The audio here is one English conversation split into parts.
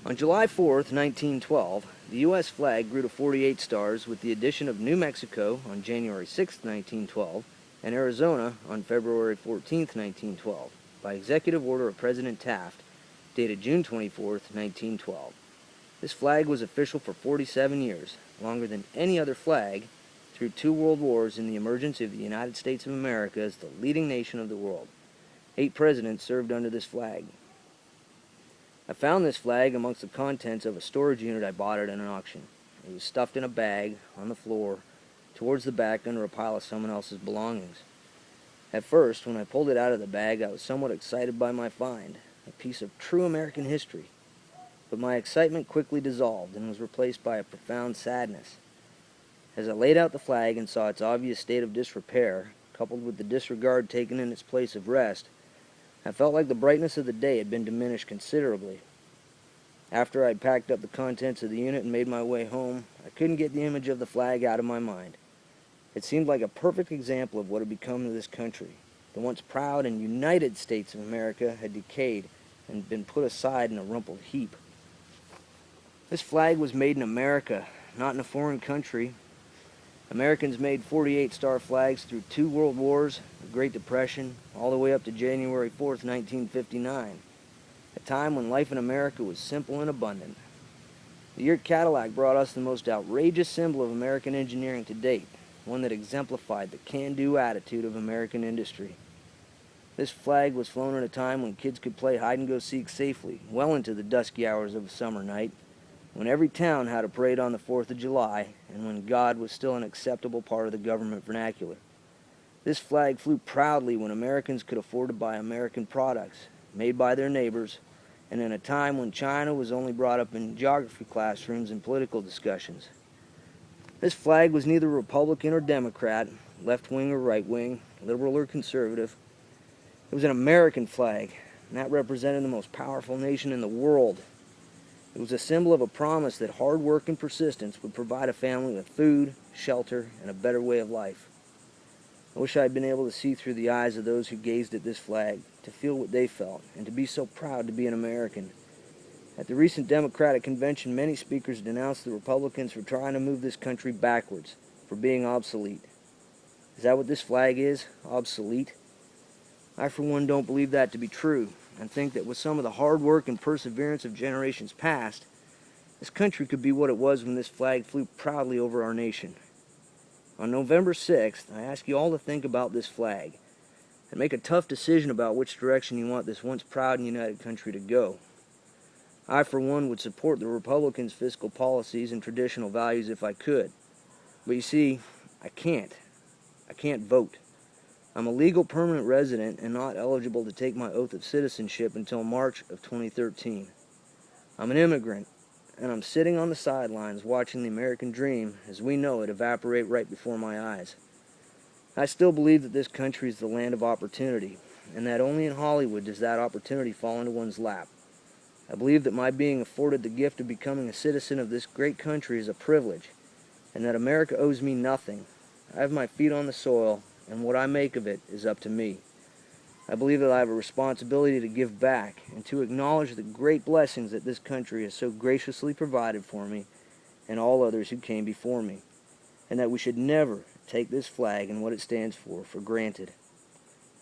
On July 4th, 1912, the U.S. flag grew to 48 stars with the addition of New Mexico on January 6, 1912, and Arizona on February 14, 1912, by executive order of President Taft, dated June 24, 1912. This flag was official for 47 years, longer than any other flag, through 2 world wars and the emergence of the United States of America as the leading nation of the world. 8 presidents served under this flag. I found this flag amongst the contents of a storage unit I bought at an auction. It was stuffed in a bag on the floor towards the back under a pile of someone else's belongings. At first, when I pulled it out of the bag, I was somewhat excited by my find, a piece of true American history. But my excitement quickly dissolved and was replaced by a profound sadness. As I laid out the flag and saw its obvious state of disrepair, coupled with the disregard taken in its place of rest, I felt like the brightness of the day had been diminished considerably. After I'd packed up the contents of the unit and made my way home, I couldn't get the image of the flag out of my mind. It seemed like a perfect example of what had become of this country. The once proud and united states of America had decayed and been put aside in a rumpled heap. This flag was made in America, not in a foreign country. Americans made 48-star flags through 2 world wars, the Great Depression, all the way up to January 4th, 1959, a time when life in America was simple and abundant. The year Cadillac brought us the most outrageous symbol of American engineering to date, one that exemplified the can-do attitude of American industry. This flag was flown at a time when kids could play hide-and-go-seek safely, well into the dusky hours of a summer night, when every town had a parade on the 4th of July, and when God was still an acceptable part of the government vernacular. This flag flew proudly when Americans could afford to buy American products, made by their neighbors, and in a time when China was only brought up in geography classrooms and political discussions. This flag was neither Republican or Democrat, left-wing or right-wing, liberal or conservative. It was an American flag, and that represented the most powerful nation in the world. It was a symbol of a promise that hard work and persistence would provide a family with food, shelter, and a better way of life. I wish I had been able to see through the eyes of those who gazed at this flag, to feel what they felt, and to be so proud to be an American. At the recent Democratic convention, many speakers denounced the Republicans for trying to move this country backwards, for being obsolete. Is that what this flag is? Obsolete? I, for one, don't believe that to be true, and think that with some of the hard work and perseverance of generations past, this country could be what it was when this flag flew proudly over our nation. On November 6th, I ask you all to think about this flag and make a tough decision about which direction you want this once proud and united country to go. I, for one, would support the Republicans' fiscal policies and traditional values if I could. But you see, I can't. I can't vote. I'm a legal permanent resident and not eligible to take my oath of citizenship until March of 2013. I'm an immigrant, and I'm sitting on the sidelines watching the American dream as we know it evaporate right before my eyes. I still believe that this country is the land of opportunity, and that only in Hollywood does that opportunity fall into one's lap. I believe that my being afforded the gift of becoming a citizen of this great country is a privilege, and that America owes me nothing. I have my feet on the soil, and what I make of it is up to me. I believe that I have a responsibility to give back and to acknowledge the great blessings that this country has so graciously provided for me and all others who came before me, and that we should never take this flag and what it stands for granted.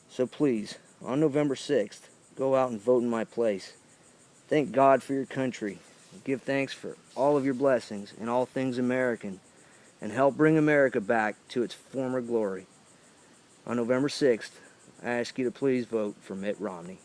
So please, on November 6th, go out and vote in my place. Thank God for your country. Give thanks for all of your blessings and all things American, and help bring America back to its former glory. On November 6th, I ask you to please vote for Mitt Romney.